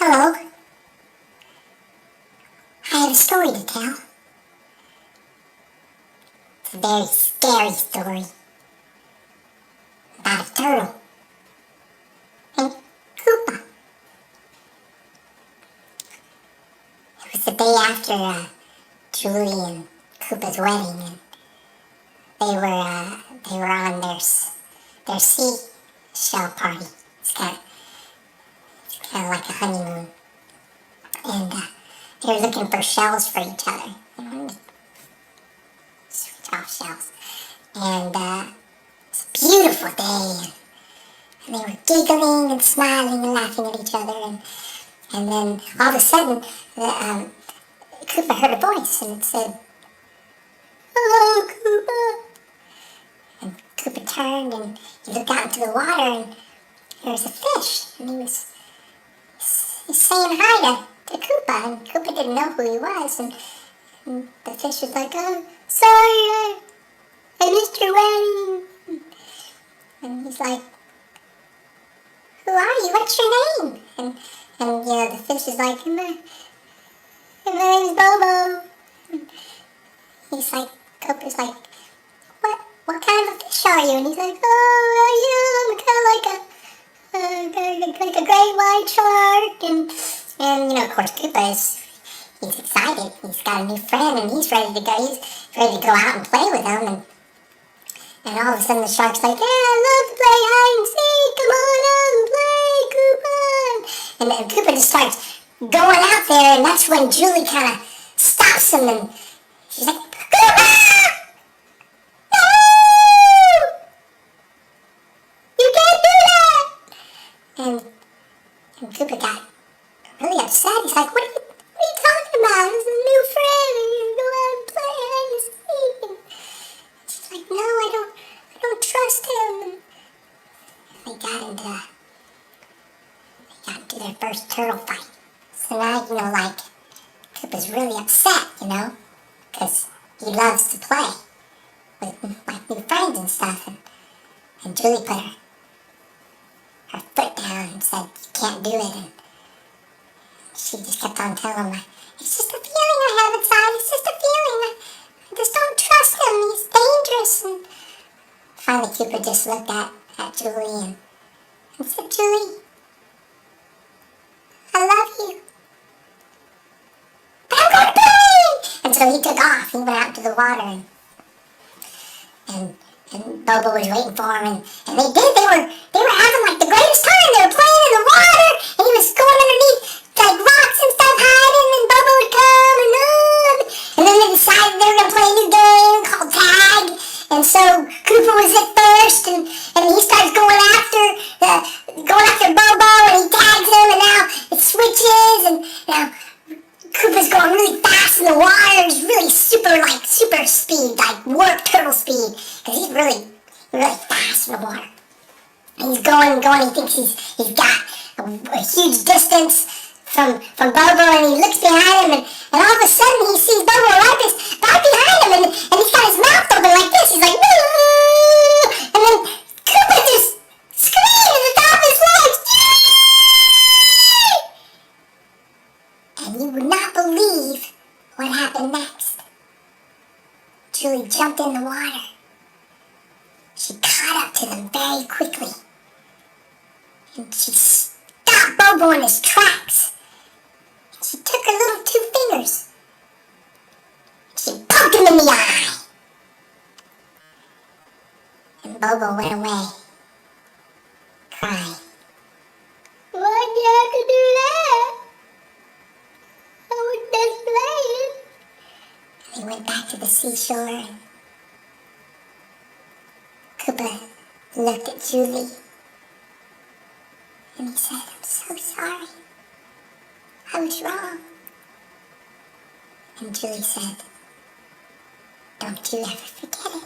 Hello. I have a story to tell. It's a very scary story about a turtle and Koopa. It was the day after Julie and Koopa's wedding, and they were on their seashell party. It's kind of like a honeymoon, and they were looking for shells for each other. Switch off shells, and it's a beautiful day, and they were giggling and smiling and laughing at each other, and then all of a sudden, Koopa heard a voice, and it said, "Hello, Koopa." And Koopa turned, and he looked out into the water, and there was a fish, and he's saying hi to Koopa, and Koopa didn't know who he was, and the fish was like, "Oh, sorry, I missed your wedding." And he's like, "Who are you? What's your name?" And the fish is like, my name's Bobo. And he's like, Koopa's like, what kind of a fish are you? And he's like, "Oh, I'm kind of like a great white shark." And of course, Koopa he's excited. He's got a new friend, and he's ready to go. He's ready to go out and play with them. And all of a sudden, the shark's like, "Yeah, I love to play hide and seek. Come on out and play, Koopa." And then Koopa just starts going out there, and that's when Julie kind of stops him, and she's like, "Koopa! No! You can't do that!" And Koopa got really upset. He's like, "What are you talking about? This is a new friend, and you go out and play hide and seek." And she's like, "No, I don't trust him." And they got into their first turtle fight. So now, Koopa's really upset, because he loves to play with new friends and stuff. And Julie put her foot down and said, "You can't do it." And she just kept on telling him, "It's just a feeling I have inside. It's just a feeling. I just don't trust him. He's dangerous." And finally, Koopa just looked at Julie and said, "Julie, I love you. But I'm going to play." And so he took off. He went out to the water, and Bobo was waiting for him, and they did. They were having like the greatest time. They were playing in the water, and he was going underneath like rocks and stuff, hiding, and Bobo would come, and then they decided they were gonna play a new game called tag. And so Koopa was at first, and he starts going after Bobo, and he tags him, and now it switches, and now Koopa's going really fast in the water. He's really super speed, like warp turtle speed, because he's really fast in the water. And he's going. He thinks he's got a huge distance from Bobo, and he looks behind him, and all of a sudden he sees Bobo right behind him, and he's got his mouth open like this. He's like, "Woo!" And then Koopa just screams at the top of his lungs, "Yay!" And you would not believe what happened next. Julie jumped in the water. She caught up to them very quickly, and she stopped Bobo in his tracks. She took her little two fingers. She poked him in the eye. And Bobo went away, crying. "Why'd you have to do that? I was just playing." And he went back to the seashore, and Koopa looked at Julie, and he said, "I'm so sorry. I was wrong." And Julie said, "Don't you ever forget it."